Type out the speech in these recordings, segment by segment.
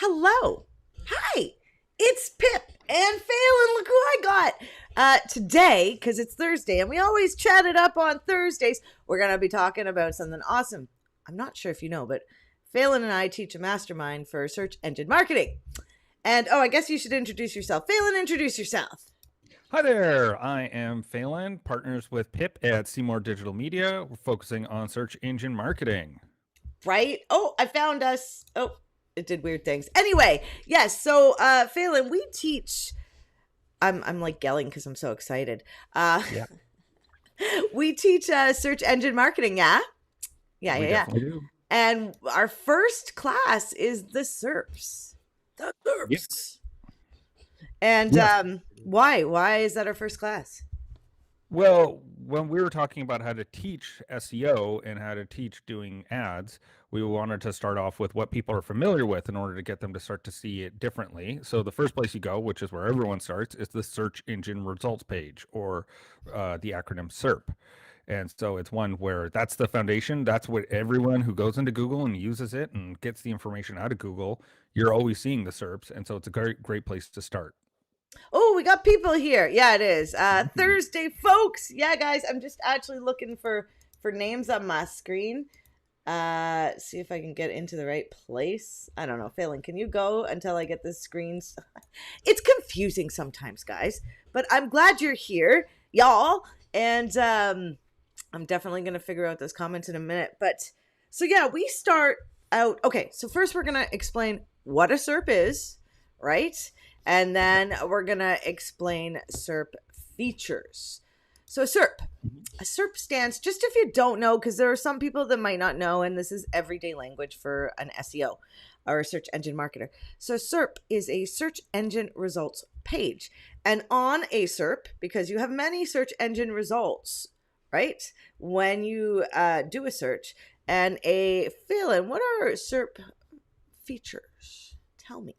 Hello. Hi. It's Pip and Phelan. Look who I got today, because it's Thursday, and we always chat it up on Thursdays. We're going to be talking about something awesome. I'm not sure if you know, but Phelan and I teach a mastermind for search engine marketing. And, I guess you should introduce yourself. Phelan, introduce yourself. Hi there, I am Phelan, partners with Pip at Seymour Digital Media. We're focusing on search engine marketing. Right? Oh, I found us. Oh, it did weird things. Anyway, yes. So, Phelan, we teach. I'm like yelling because I'm so excited. Yeah, We teach search engine marketing. Yeah, we yeah. definitely do. And our first class is the SERPs. The Yeah. SERPs. And Yes. why? Why is that our first class? Well, when we were talking about how to teach SEO and how to teach doing ads, we wanted to start off with what people are familiar with in order to get them to start to see it differently. So the first place you go, which is where everyone starts, is the search engine results page, or the acronym SERP. And so it's one where that's the foundation. That's what everyone who goes into Google and uses it and gets the information out of Google, you're always seeing the SERPs. And so it's a great place to start. Oh, we got people here. Yeah, it is. Mhm. Thursday, folks. Yeah, guys, I'm just actually looking for names on my screen. See if I can get into the right place. I don't know. Failing. Can you go until I get this screen? It's confusing sometimes, guys. But I'm glad you're here, y'all. And I'm definitely gonna figure out those comments in a minute. But so yeah, we start out. Okay, so first we're gonna explain what a SERP is, right? And then we're gonna explain SERP features. So Mhm. a SERP stands, just if you don't know, because there are some people that might not know, and this is everyday language for an SEO or a search engine marketer. So SERP is a search engine results page. And on a SERP, because you have many search engine results, right? When you do a search and a fill-in, what are SERP features? Tell me.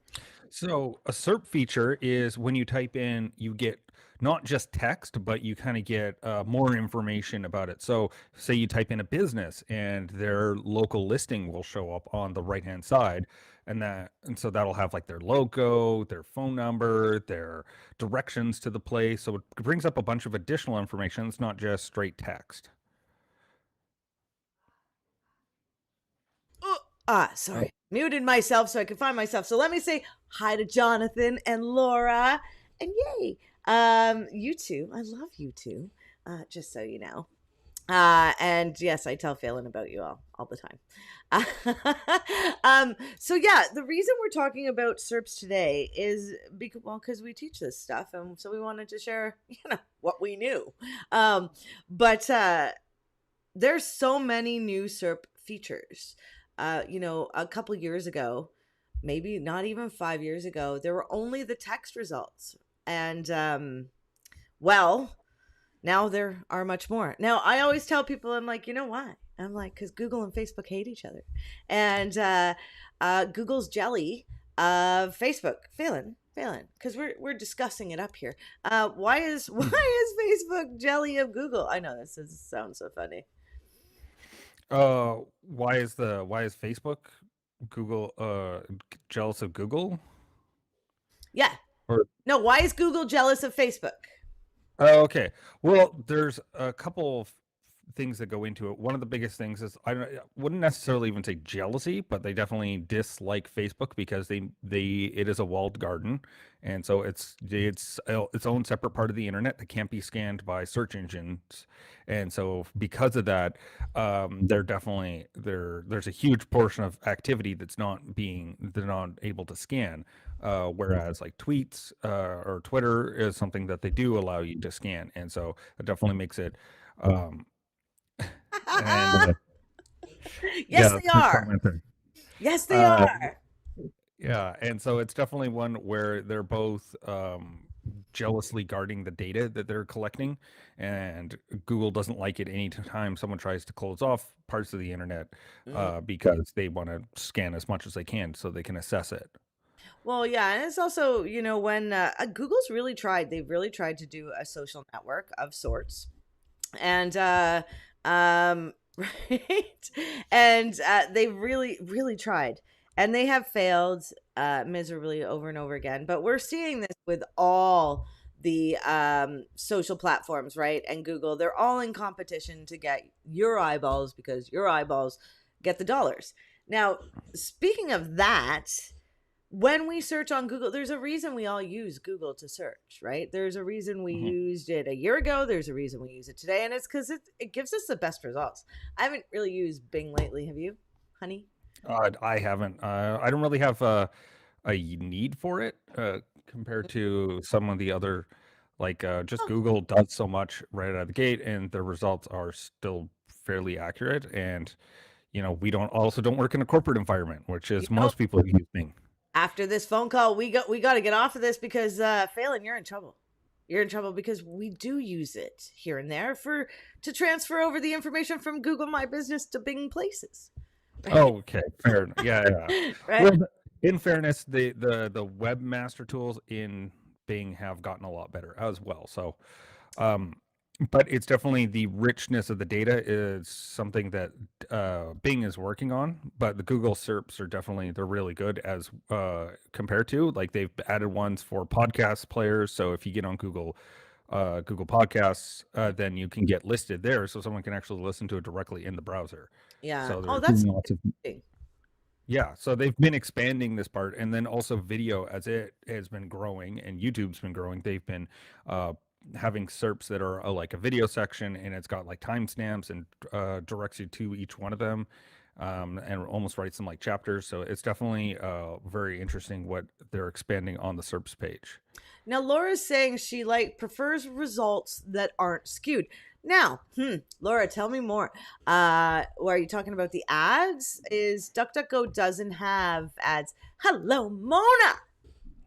So a SERP feature is when you type in, you get not just text, but you kind of get more information about it. So say you type in a business and their local listing will show up on the right hand side. And so that'll have like their logo, their phone number, their directions to the place. So it brings up a bunch of additional information. It's not just straight text. Sorry. Muted myself so I could find myself. So let me say hi to Jonathan and Laura. And yay. You two. I love you two. Just so you know. And yes, I tell Phelan about you all the time. So yeah, the reason we're talking about SERPs today is because we teach this stuff, and so we wanted to share, what we knew. But there's so many new SERP features. A couple years ago, maybe not even 5 years ago, there were only the text results, and well, now there are much more. Now, I always tell people, I'm like, you know why? I'm like, because Google and Facebook hate each other. And Google's jelly of Facebook. Phelan, because we're discussing it up here. Why is Facebook jelly of Google? I know sounds so funny. Why is Facebook Google jealous of Google? Yeah. Or No, why is Google jealous of Facebook? Oh, okay. Well, there's a couple of things that go into it. One of the biggest things is I wouldn't necessarily even say jealousy, but they definitely dislike Facebook because they it is a walled garden, and so its own separate part of the internet that can't be scanned by search engines, and so because of that, there's a huge portion of activity they're not able to scan. Whereas like tweets or Twitter is something that they do allow you to scan, and so it definitely makes it. Um, and Yes, Yeah, they good are. commenter. Yes, they Uh, are. yeah, and so it's definitely one where they're both jealously guarding the data that they're collecting, and Google doesn't like it anytime someone tries to close off parts of the internet Mm. because they want to scan as much as they can so they can assess it. Well, yeah, and it's also, when Google's really tried, they've really tried to do a social network of sorts. And um right. And they really really tried. and they have failed miserably over and over again. But we're seeing this with all the social platforms, right? And Google, they're all in competition to get your eyeballs because your eyeballs get the dollars. Now, speaking of that, when we search on Google, there's a reason we all use Google to search, right? There's a reason we Mhm. used it a year ago. There's a reason we use it today. And it's because it gives us the best results. I haven't really used Bing lately. Have you, honey? I haven't. I don't really have a need for it compared to some of the other, like just Oh, Google does so much right out of the gate, and the results are still fairly accurate. And we don't work in a corporate environment, which you is know, most people use Bing. after this phone call, we got to get off of this because Phelan, you're in trouble. You're in trouble because we do use it here and there for to transfer over the information from Google My Business to Bing Places. Oh, okay, fair. Yeah, yeah. Right? Well, in fairness, the webmaster tools in Bing have gotten a lot better as well. So, um, but it's definitely the richness of the data is something that Bing is working on. But the Google SERPs are definitely they're really good as compared to like they've added ones for podcast players. So if you get on Google Podcasts, then you can get listed there, so someone can actually listen to it directly in the browser. Yeah. So Oh, they're that's doing lots of interesting. yeah, so they've been expanding this part, and then also video as it has been growing and YouTube's been growing. They've been uh, having SERPs that are like a video section, and it's got like timestamps and directs you to each one of them, and almost writes them like chapters. So it's definitely very interesting what they're expanding on the SERPs page. Now Laura's saying she prefers results that aren't skewed. Now, Laura, tell me more. Are you talking about the ads? Is DuckDuckGo doesn't have ads? Hello, Mona.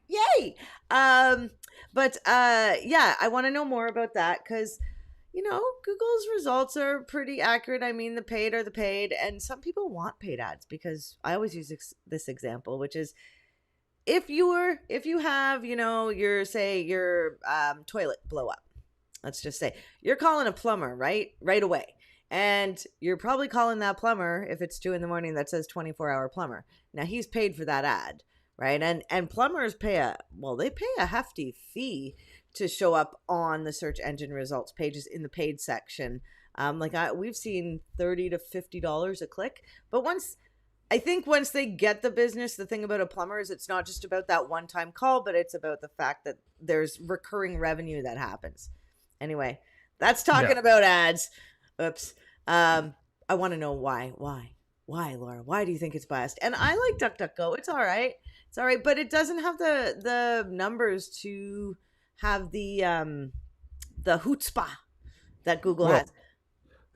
Yay! But yeah, I want to know more about that because Google's results are pretty accurate. I mean, the paid are the paid, and some people want paid ads because I always use this example, which is if you have your toilet blow up, let's just say you're calling a plumber right away, and you're probably calling that plumber if it's 2 a.m. that says 24-hour plumber. Now he's paid for that ad, right? And plumbers they pay a hefty fee to show up on the search engine results pages in the paid section. We've seen $30 to $50 a click, but once they get the business, the thing about a plumber is it's not just about that one-time call, but it's about the fact that there's recurring revenue that happens. Anyway, that's Yeah. talking about ads. Oops. I want to know why, Laura? Why do you think it's biased? And I like DuckDuckGo. It's all right. It's all right, but it doesn't have the numbers to have the chutzpah that Google Well, has.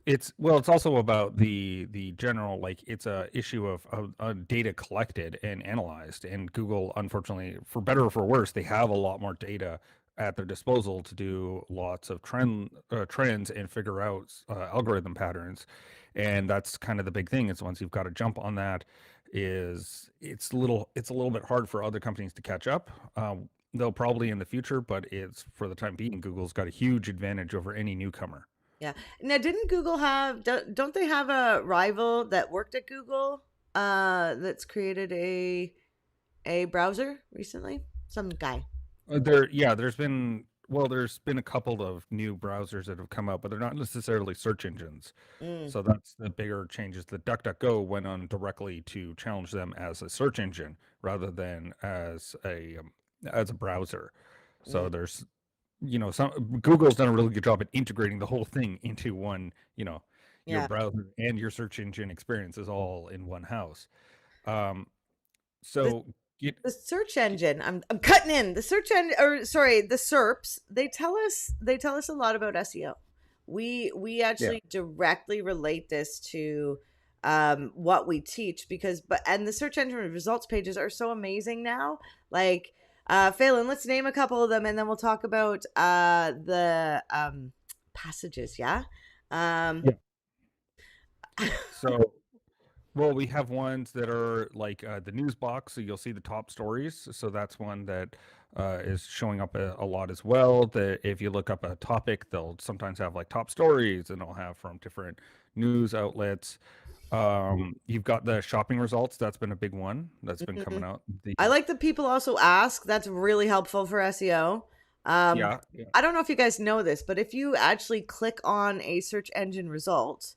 it's also about the general like it's a issue of data collected and analyzed, and Google, unfortunately, for better or for worse, they have a lot more data at their disposal to do lots of trends and figure out algorithm patterns, and that's kind of the big thing is once you've got to jump on that is it's a little bit hard for other companies to catch up. They'll probably in the future, but it's for the time being, Google's got a huge advantage over any newcomer. Yeah. Now, didn't Google have? Don't they have a rival that worked at Google? That's created a browser recently. Some guy. There's been a couple of new browsers that have come out, but they're not necessarily search engines. Mm, So that's the bigger changes. The DuckDuckGo went on directly to challenge them as a search engine rather than as a browser. So mm, some Google's done a really good job at integrating the whole thing into one. Your yeah. browser and your search engine experience is all in one house. Um, The so get, the search engine. I'm cutting in the search engine, or sorry, the SERPs. They tell us a lot about SEO. We yeah. actually directly relate this to what we teach and the search engine results pages are so amazing now. Like Phelan, let's name a couple of them and then we'll talk about the passages, yeah? Um Yeah. So well, we have ones that are like the news box, so you'll see the top stories. So that's one that is showing up a lot as well. That if you look up a topic, they'll sometimes have like top stories, and they'll have from different news outlets. You've got the shopping results. That's been a big one that's been coming Mhm. out. The I like that people also ask. That's really helpful for SEO. Um, Yeah, yeah. I don't know if you guys know this, but if you actually click on a search engine result,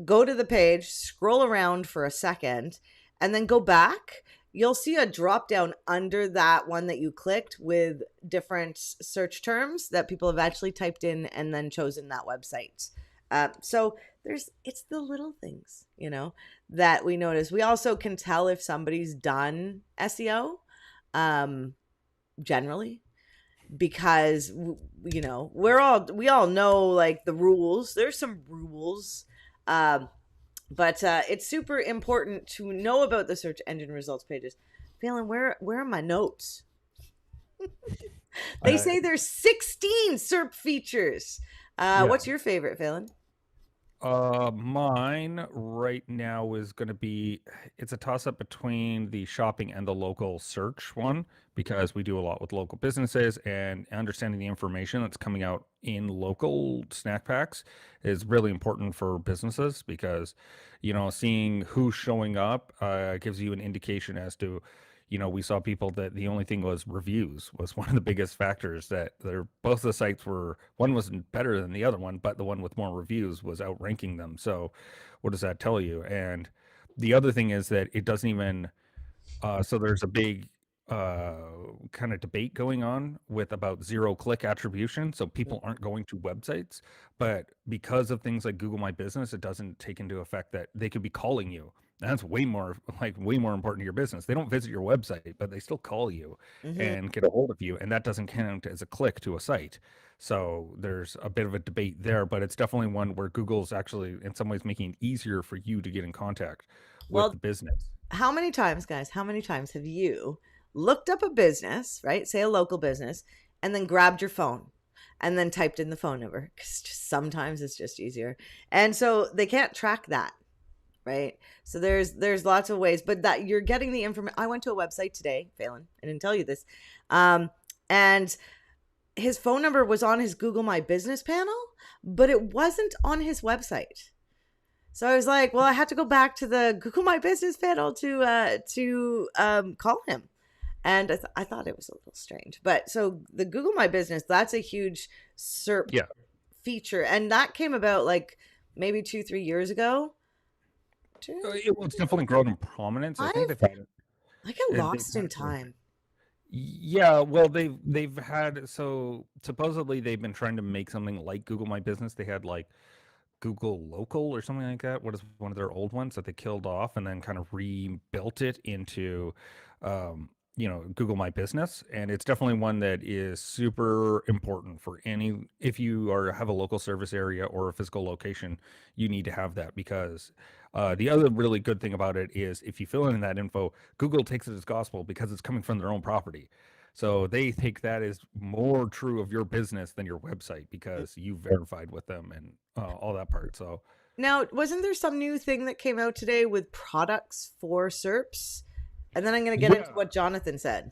go to the page, scroll around for a second, and then go back, you'll see a drop down under that one that you clicked with different search terms that people have actually typed in and then chosen that website. So it's the little things, that we notice. We also can tell if somebody's done SEO, um, generally, because we all know like the rules. There's some rules. But it's super important to know about the search engine results pages. Phelan, where are my notes? They Uh, say there's 16 SERP features. yeah. What's your favorite, Phelan? Mine right now is going to be, it's a toss up between the shopping and the local search one because we do a lot with local businesses, and understanding the information that's coming out in local snack packs is really important for businesses because, seeing who's showing up gives you an indication as to, we saw people that the only thing was reviews was one of the biggest factors, that they're both the sites were, one was better than the other one, but the one with more reviews was outranking them. So what does that tell you? And the other thing is that it doesn't even so there's a big uh, kind of debate going on with about zero click attribution. So people aren't going to websites, but because of things like Google My Business, it doesn't take into effect that they could be calling you. That's way more important to your business. They don't visit your website, but they still call you Mm-hmm. and get a hold of you, and that doesn't count as a click to a site. So there's a bit of a debate there, but it's definitely one where Google's actually in some ways making it easier for you to get in contact with the Well, business. how many times, guys? How many times have you looked up a business, right? Say a local business, and then grabbed your phone and then typed in the phone number? Because sometimes it's just easier, and so they can't track that, right? So there's lots of ways, but that you're getting the information. I went to a website today, Phelan. I didn't tell you this, and his phone number was on his Google My Business panel, but it wasn't on his website. So I was like, well, I had to go back to the Google My Business panel to call him, and I thought it was a little strange. But so the Google My Business, that's a huge SERP Yeah. feature, and that came about like maybe 2-3 years ago. It's definitely grown in prominence. I think Five? they've I get they've lost had in time. yeah, well they've had, so supposedly they've been trying to make something like Google My Business. They had like Google Local or something like that. What is one of their old ones that they killed off and then kind of rebuilt it into, Google My Business. And it's definitely one that is super important for if you have a local service area or a physical location, you need to have that because the other really good thing about it is if you fill in that info, Google takes it as gospel because it's coming from their own property. So they think that is more true of your business than your website because you verified with them and all that part. So Now, wasn't there some new thing that came out today with products for SERPs? And then I'm going to get into yeah, what Jonathan said.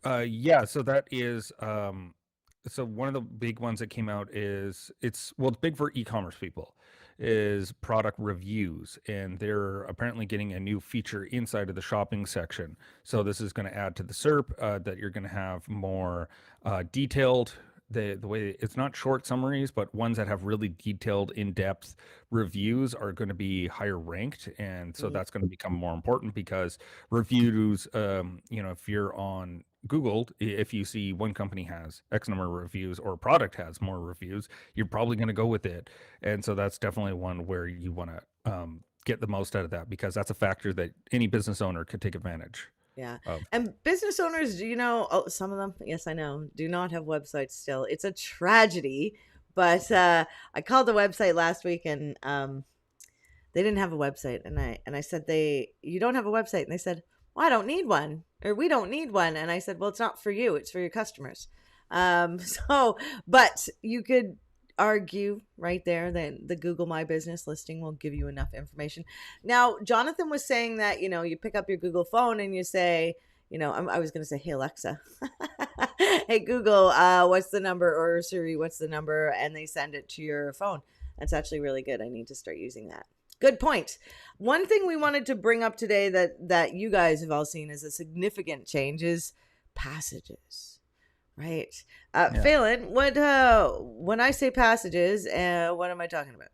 yeah. So that is so one of the big ones that came out is it's big for e-commerce people is product reviews, and they're apparently getting a new feature inside of the shopping section. So this is going to add to the SERP that you're going to have more detailed, the way it's not short summaries, but ones that have really detailed, in-depth reviews are going to be higher ranked, and so Mhm. that's going to become more important because reviews, if you're on Google, if you see one company has X number of reviews or a product has more reviews, you're probably going to go with it. And so that's definitely one where you want to get the most out of that because that's a factor that any business owner could take advantage Yeah. of. And business owners, some of them, yes, I know, do not have websites still. It's a tragedy. But I called the website last week and they didn't have a website. And I said, you don't have a website. And they said, well, I don't need one, or we don't need one. And I said, well, it's not for you, it's for your customers. So, but you could argue right there that the Google My Business listing will give you enough information. Now, Jonathan was saying that, you pick up your Google phone and you say, I was going to say, hey, Alexa, hey, Google, what's the number? Or Siri, what's the number? And they send it to your phone. That's actually really good. I need to start using that. Good point. One thing we wanted to bring up today that you guys have all seen as a significant change is passages, right? Yeah. Phelan, what when I say passages, what am I talking about?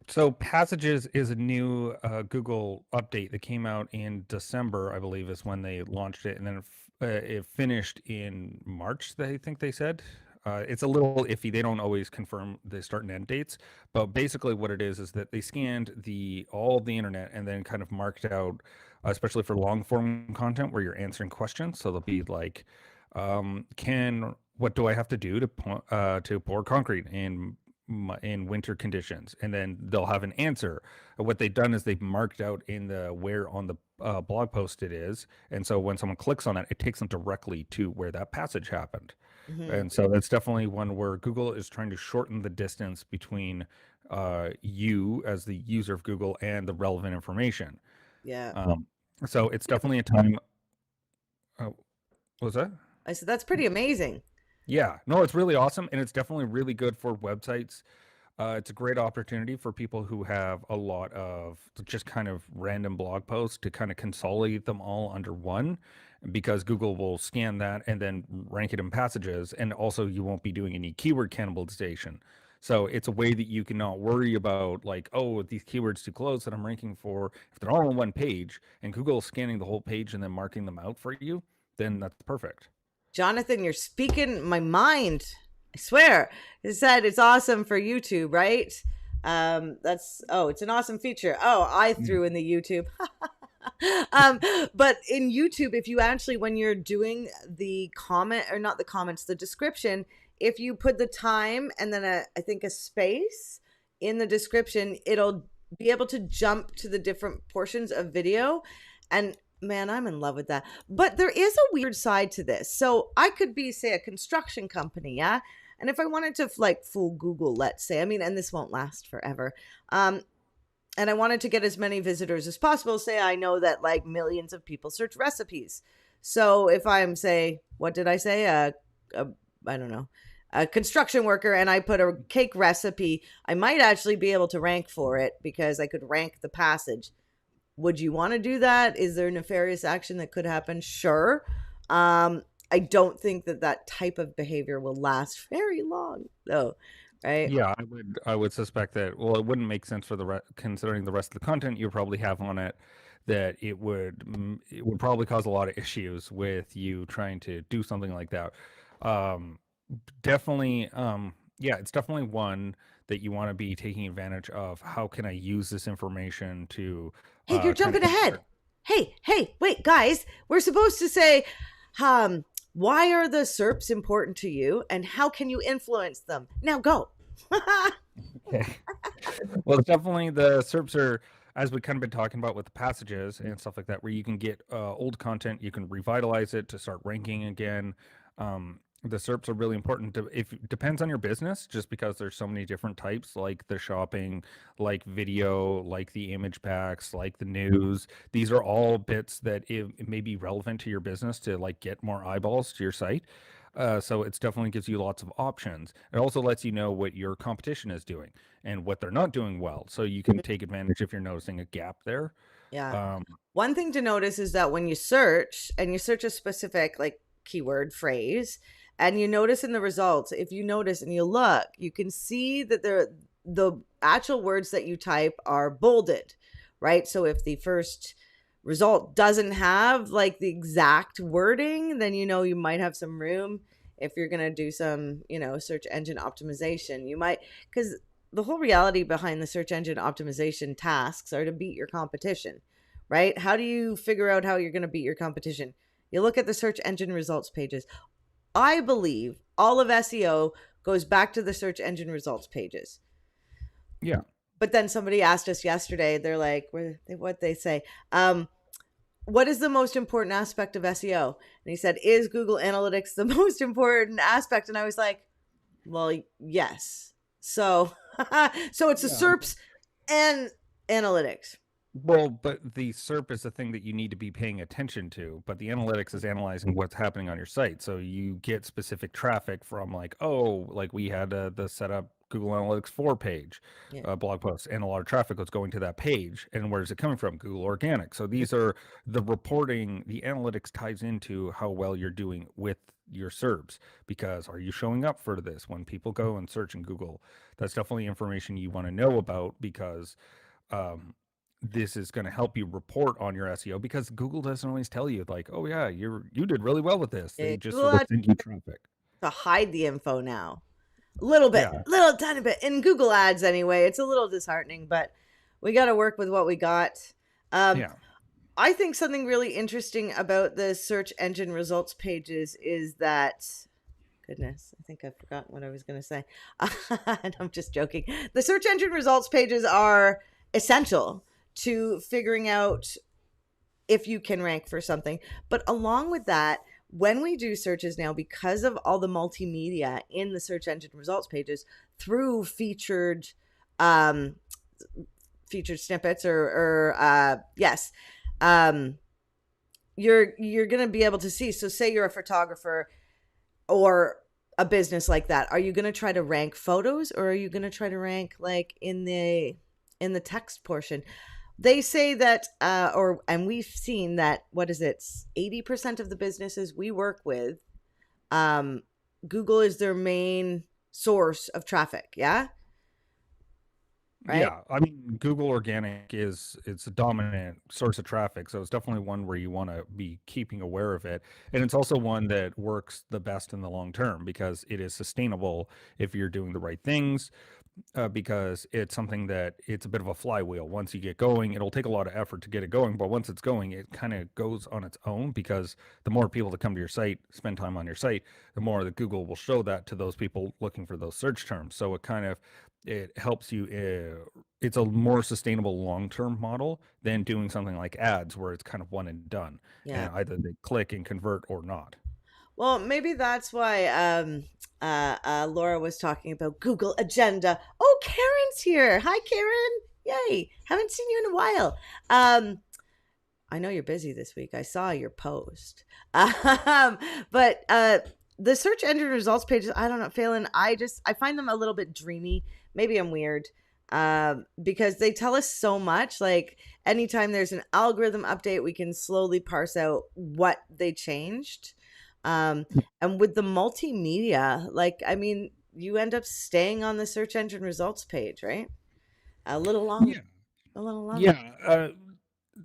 So Passages is a new Google update that came out in December, I believe, is when they launched it, and then it finished in March. They think they said. It's a little iffy. They don't always confirm the start and end dates, but basically what it is that they scanned the all of the internet and then kind of marked out, especially for long form content where you're answering questions. So they'll be like, can what do I have to do to pour concrete in winter conditions, and then they'll have an answer. What they've done is they've marked out in the where on the blog post it is, and so when someone clicks on it, it takes them directly to where that passage happened. Hmm. And so that's definitely one where Google is trying to shorten the distance between you as the user of Google and the relevant information. Yeah. Um, so it's definitely a time. What was that? I said that's pretty amazing. Yeah, no, it's really awesome, and it's definitely really good for websites. It's a great opportunity for people who have a lot of just kind of random blog posts to kind of consolidate them all under one, because Google will scan that and then rank it in passages. And also, you won't be doing any keyword cannibalization. So it's a way that you can not worry about, like, oh, these keywords too close that I'm ranking for. If they're all on one page and Google is scanning the whole page and then marking them out for you, then that's perfect. Jonathan, you're speaking my mind. I swear. It said it's awesome for YouTube, right? That's it's an awesome feature. Oh, I Mm. threw in the YouTube. But in YouTube, if you actually, when you're doing the comment, or not the comments, the description, if you put the time and then I think a space in the description, it'll be able to jump to the different portions of video. And man, I'm in love with that. But there is a weird side to this. So I could be, say, a construction company, yeah? And if I wanted to like fool Google, let's say, I mean, and this won't last forever. And I wanted to get as many visitors as possible. Say I know that like millions of people search recipes. So if I'm, say, what did I say? A I don't know, a construction worker, and I put a cake recipe, I might actually be able to rank for it because I could rank the passage. Would you want to do that? Is there nefarious action that could happen? Sure. I don't think that that type of behavior will last very long, though, right? Yeah, I would suspect that. Well, it wouldn't make sense for considering the rest of the content you probably have on it, that it would probably cause a lot of issues with you trying to do something like that. Um, Definitely, yeah, it's definitely one that you want to be taking advantage of. How can I use this information to Hey, you're kind jumping of ahead. Hey, wait, guys. We're supposed to say, um, why are the SERPs important to you and how can you influence them? Now go. Okay. Well, it's definitely the SERPs are, as we kind of been talking about with the passages and stuff like that, where you can get old content, you can revitalize it to start ranking again. The SERPs are really important to, if depends on your business, just because there's so many different types, like the shopping, like video, like the image packs, like the news. These are all bits that it may be relevant to your business to like get more eyeballs to your site. So it's definitely gives you lots of options. It also lets you know what your competition is doing and what they're not doing well, so you can take advantage if you're noticing a gap there. Yeah. Um, One thing to notice is that when you search and you search a specific like keyword phrase and you notice in the results, if you notice and you look, you can see that the actual words that you type are bolded, right? So if the first result doesn't have like the exact wording, then you know you might have some room if you're going to do some, search engine optimization. You might, cuz the whole reality behind the search engine optimization tasks are to beat your competition, right? How do you figure out how you're going to beat your competition? You look at the search engine results pages. I believe all of SEO goes back to the search engine results pages. yeah, But then somebody asked us yesterday, they're like, what they say? What is the most important aspect of SEO? And he said, is Google Analytics the most important aspect? And I was like, well, yes. So, so it's the yeah. SERPs and analytics. Well, but the SERP is the thing that you need to be paying attention to, but the analytics is analyzing what's happening on your site. So you get specific traffic from, like, oh, like we had the setup Google Analytics 4 page, Yeah. blog posts, and a lot of traffic was going to that page. And where's it coming from? Google Organic. So these are the reporting, the analytics ties into how well you're doing with your SERPs, because are you showing up for this when people go and search in Google? That's definitely information you want to know about, because um, this is going to help you report on your SEO, because Google doesn't always tell you like, oh yeah, you did really well with this. They just Google sort of had send you traffic. to hide the info now. A little bit, Yeah. little tiny bit. In Google Ads anyway, it's a little disheartening, but we got to work with what we got. Yeah. I think something really interesting about the search engine results pages is that, goodness, I think I've forgotten what I was going to say. And I'm just joking. The search engine results pages are essential to figuring out if you can rank for something. But along with that, when we do searches now, because of all the multimedia in the search engine results pages through um, featured snippets or yes, um, you're gonna be able to see. So, say you're a photographer or a business like that. Are you gonna try to rank photos, or are you gonna try to rank like in the text portion? They say that, and we've seen that, what is it, 80% of the businesses we work with, um, Google is their main source of traffic. Yeah. Right. Yeah, I mean, Google Organic it's a dominant source of traffic, so it's definitely one where you want to be keeping aware of it, and it's also one that works the best in the long term because it is sustainable if you're doing the right things, because it's something that it's a bit of a flywheel. Once you get going, it'll take a lot of effort to get it going, but once it's going, it kind of goes on its own, because the more people that come to your site, spend time on your site, the more that Google will show that to those people looking for those search terms. So it helps you. It's a more sustainable long-term model than doing something like ads, where it's kind of one and done, Yeah. and either they click and convert or not. Well, maybe that's why Laura was talking about Google Agenda. Oh, Karen's here. Hi, Karen. Yay. Haven't seen you in a while. I know you're busy this week. I saw your post. But the search engine results pages, I don't know, Phelan, I find them a little bit dreamy. Maybe I'm weird. Because they tell us so much. Like, anytime there's an algorithm update, we can slowly parse out what they changed. Um, and with the multimedia, like, I mean, you end up staying on the search engine results page, right? A little long, Yeah. a little longer. Yeah,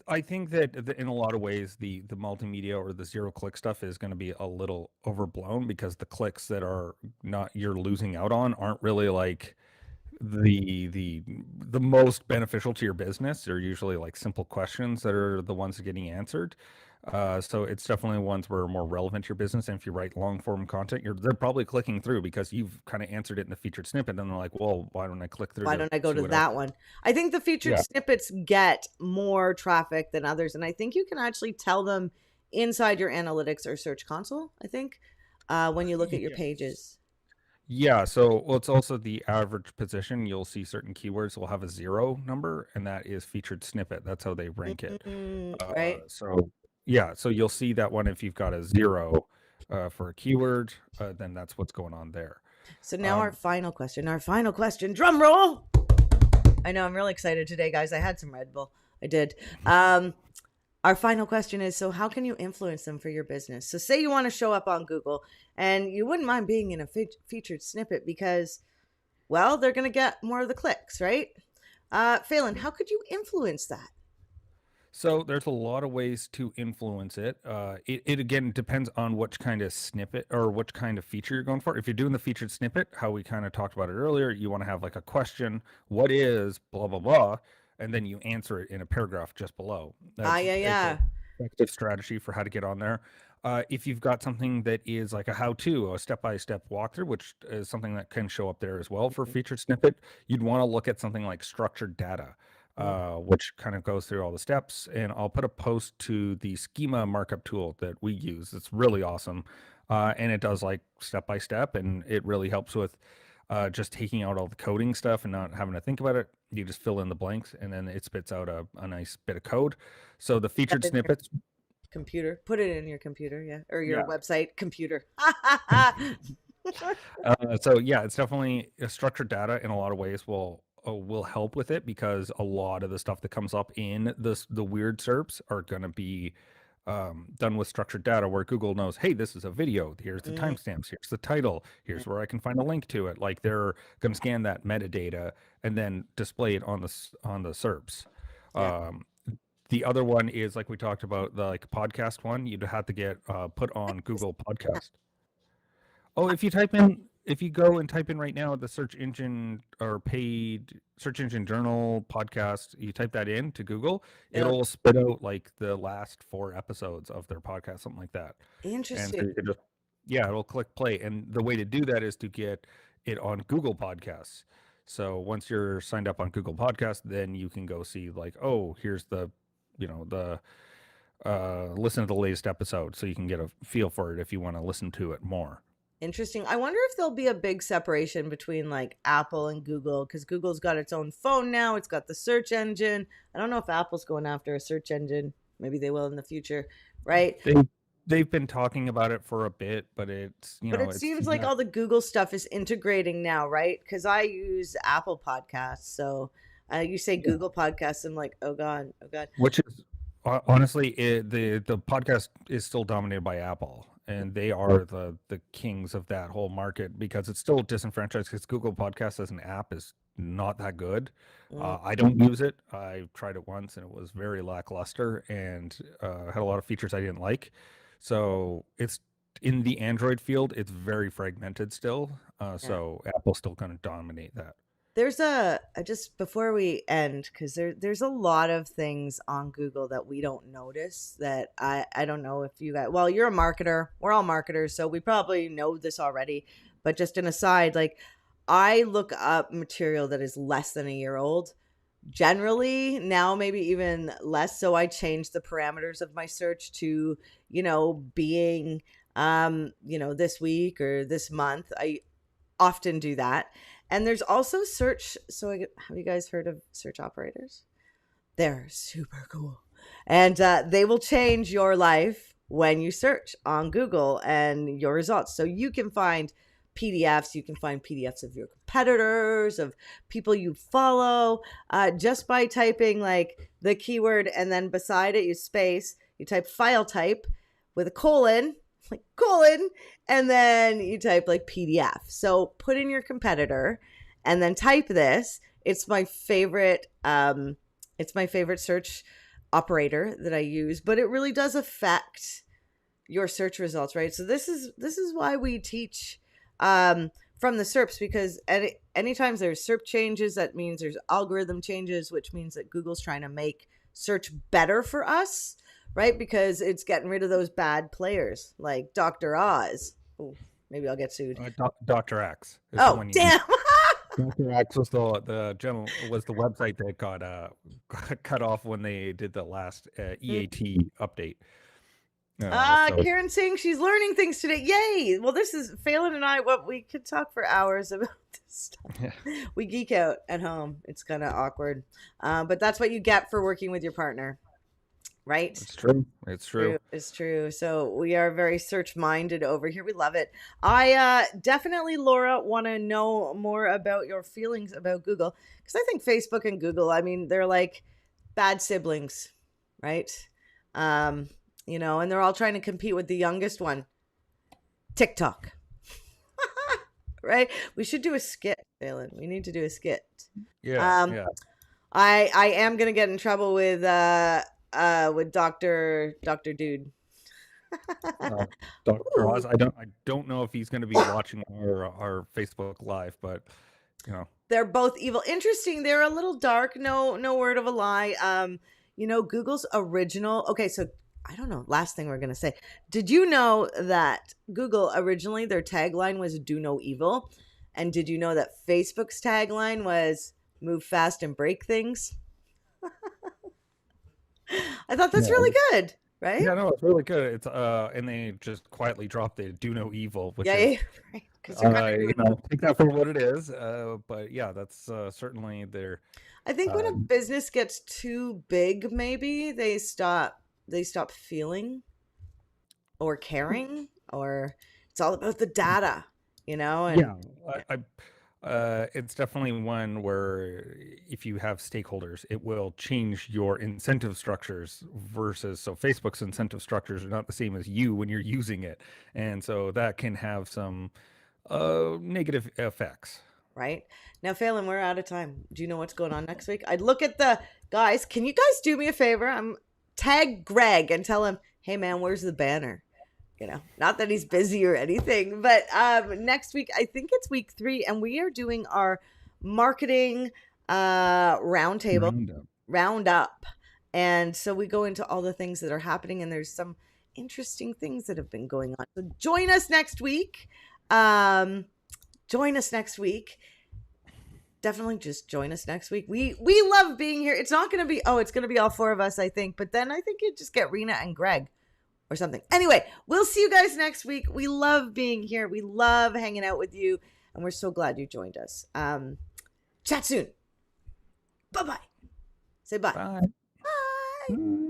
I think that in a lot of ways, the multimedia or the zero click stuff is going to be a little overblown, because the clicks that are not you're losing out on aren't really like the the most beneficial to your business. They're usually like simple questions that are the ones that are getting answered. So it's definitely ones where are more relevant to your business. And if you write long form content, they're probably clicking through because you've kind of answered it in the featured snippet. And they're like, well, why don't I click through Why to don't I go see to what else? that one? I think the featured Yeah. snippets get more traffic than others, and I think you can actually tell them inside your analytics or search console. I think when you look at your Yes. pages. Yeah, so well, it's also the average position. You'll see certain keywords will have a zero number, and that is featured snippet. That's how they rank it. Right. So yeah, so you'll see that one if you've got a zero for a keyword, then that's what's going on there. So now our Um, final question. Our final question. Drum roll. I know I'm really excited today, guys. I had some Red Bull. I did. Our final question is, so how can you influence them for your business? So say you want to show up on Google and you wouldn't mind being in a featured snippet because, well, they're going to get more of the clicks, right? Phelan, how could you influence that? So there's a lot of ways to influence it. It again depends on which kind of snippet or which kind of feature you're going for. If you're doing the featured snippet, how we kind of talked about it earlier, you want to have like a question, what is blah blah blah, and then you answer it in a paragraph just below. Yeah, It's a yeah. effective strategy for how to get on there. If you've got something that is like a how-to, a step-by-step walkthrough, which is something that can show up there as well for featured snippet, you'd want to look at something like structured data, Mm. which kind of goes through all the steps. And I'll put a post to the schema markup tool that we use. It's really awesome. And it does like step by step, and it really helps with just taking out all the coding stuff and not having to think about it. You just fill in the blanks, and then it spits out a nice bit of code. So the That featured in your snippets, computer. Put it in your computer, yeah. Or your yeah, website computer. So yeah, it's definitely structured data in a lot of ways will help with it, because a lot of the stuff that comes up in the weird SERPs are going to be done with structured data, where Google knows, hey, this is a video. Here's the Mm, timestamps. Here's the title. Here's where I can find a link to it. Like, they're going to scan that metadata and then display it on the SERPs. yeah. Um, the other one is, like we talked about, the like podcast one. You'd have to get put on Google Podcast. Oh, if you go and type in right now the search engine or paid search engine journal podcast, you type that in to Google, It'll it'll spit out like the last 4 episodes of their podcast, something like that. And interesting. so you can just, yeah, it'll click play. And the way to do that is to get it on Google Podcasts. So once you're signed up on Google Podcasts, then you can go see, like, oh, here's the listen to the latest episode, so you can get a feel for it if you want to listen to it more. Interesting. I wonder if there'll be a big separation between like Apple and Google, because Google's got its own phone now. It's got the search engine. I don't know if Apple's going after a search engine. Maybe they will in the future, right? They they've been talking about it for a bit, but it's But it it's seems like not, all the Google stuff is integrating now, right? Because I use Apple Podcasts. So you say yeah. Google Podcasts, I'm like, oh God, oh God. Which is honestly, the podcast is still dominated by Apple, and they are the kings of that whole market, because it's still disenfranchised, because Google Podcasts as an app is not that good. Mm, I don't use it. I tried it once and it was very lackluster, and had a lot of features I didn't like. So it's in the Android field, it's very fragmented still. yeah. So Apple's still going to dominate that. There's just before we end, because there's a lot of things on Google that we don't notice, that I don't know if you guys, well, you're a marketer, we're all marketers, so we probably know this already, but just an aside, like I look up material that is less than a year old, generally now maybe even less, so I change the parameters of my search to, being this week or this month. I often do that. And there's also search. So, have you guys heard of search operators? They're super cool. And they will change your life when you search on Google and your results. So, you can find PDFs, you can find PDFs of your competitors, of people you follow, just by typing like the keyword and then beside it, you space, you type file type with a colon, like colon, and then you type like PDF. So put in your competitor and then type this. It's my favorite search operator that I use, but it really does affect your search results, right? So this is why we teach from the SERPs, because anytime there's SERP changes, that means there's algorithm changes, which means that Google's trying to make search better for us, right? Because it's getting rid of those bad players like Dr. Oz. Ooh, maybe I'll get sued. Dr. X is the Oh, one you need. damn. Dr. X was the website that got cut off when they did the last EAT update. So Karen saying she's learning things today. Yay. Well, this is Phelan and I, what we could talk for hours about this stuff. yeah, We geek out at home. It's kind of awkward. But that's what you get for working with your partner, right? it's true. It's true. It's true. So we are very search minded over here. We love it. I definitely, Laura, want to know more about your feelings about Google, because I think Facebook and Google, I mean, they're like bad siblings, right? And they're all trying to compete with the youngest one, TikTok, right? We should do a skit, Phelan. We need to do a skit. Yeah, Um, yeah. I am gonna get in trouble with Dr. Dude. Dr. Ooh. Oz. I don't know if he's going to be watching our Facebook Live, but They're both evil. Interesting. They're a little dark. No word of a lie. Google's original. Okay, so I don't know. Last thing we're gonna say. Did you know that Google originally their tagline was "Do no evil," and did you know that Facebook's tagline was "Move fast and break things"? I thought that's yeah, really good, right? yeah. No, it's really good. It's and they just quietly dropped the "Do no evil," which Yeah, is yeah, right. Because they're kind of doing. take that for what it is. But yeah, that's certainly their. I think when Uh, a business gets too big, maybe they stop feeling or caring, or it's all about the data. and Yeah, it's definitely one where if you have stakeholders, it will change your incentive structures versus, so Facebook's incentive structures are not the same as you when you're using it. And so that can have some negative effects. right now, Phelan, we're out of time. Do you know what's going on next week? I'd look at the guys. Can you guys do me a favor? I'm tag Greg and tell him, hey man, where's the banner? Not that he's busy or anything, but next week, I think it's week 3, and we are doing our marketing roundtable roundup. And so we go into all the things that are happening, and there's some interesting things that have been going on. So join us next week. Definitely just join us next week. We love being here. It's not going to be, it's going to be all 4 of us, I think. But then I think you just get Rena and Greg or something. Anyway, we'll see you guys next week. We love being here. We love hanging out with you. And we're so glad you joined us. Chat soon. Bye-bye. Say bye. Bye. Bye.